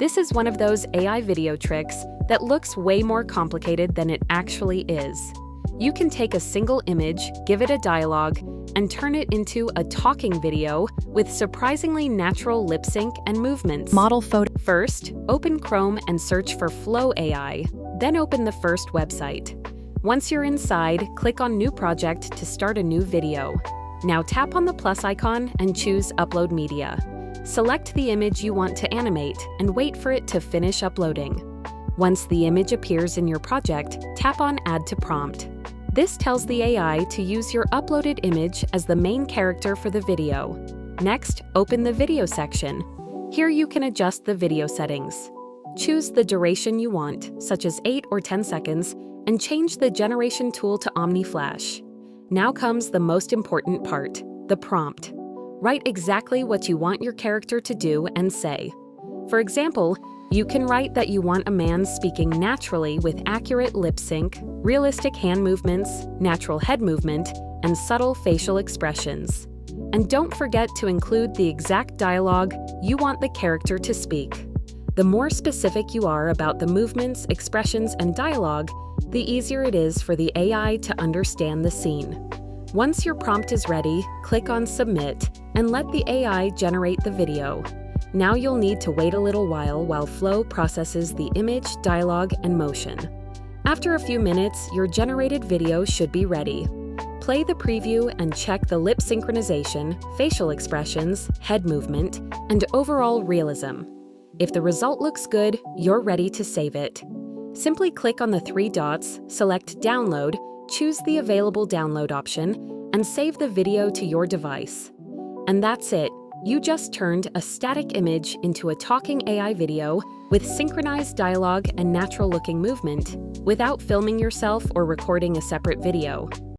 This is one of those AI video tricks that looks way more complicated than it actually is. You can take a single image, give it a dialogue, and turn it into a talking video with surprisingly natural lip sync and movements. Model photo. First, open Chrome and search for Flow AI, then open the first website. Once you're inside, click on New Project to start a new video. Now tap on the plus icon and choose Upload Media. Select the image you want to animate and wait for it to finish uploading. Once the image appears in your project, tap on Add to Prompt. This tells the AI to use your uploaded image as the main character for the video. Next, open the video section. Here you can adjust the video settings. Choose the duration you want, such as 8 or 10 seconds, and change the generation tool to Omni Flash. Now comes the most important part, the prompt. Write exactly what you want your character to do and say. For example, you can write that you want a man speaking naturally with accurate lip sync, realistic hand movements, natural head movement, and subtle facial expressions. And don't forget to include the exact dialogue you want the character to speak. The more specific you are about the movements, expressions, and dialogue, the easier it is for the AI to understand the scene. Once your prompt is ready, click on Submit and let the AI generate the video. Now you'll need to wait a little while Flow processes the image, dialogue, and motion. After a few minutes, your generated video should be ready. Play the preview and check the lip synchronization, facial expressions, head movement, and overall realism. If the result looks good, you're ready to save it. Simply click on the 3 dots, select Download, choose the available download option, and save the video to your device. And that's it. You just turned a static image into a talking AI video with synchronized dialogue and natural-looking movement without filming yourself or recording a separate video.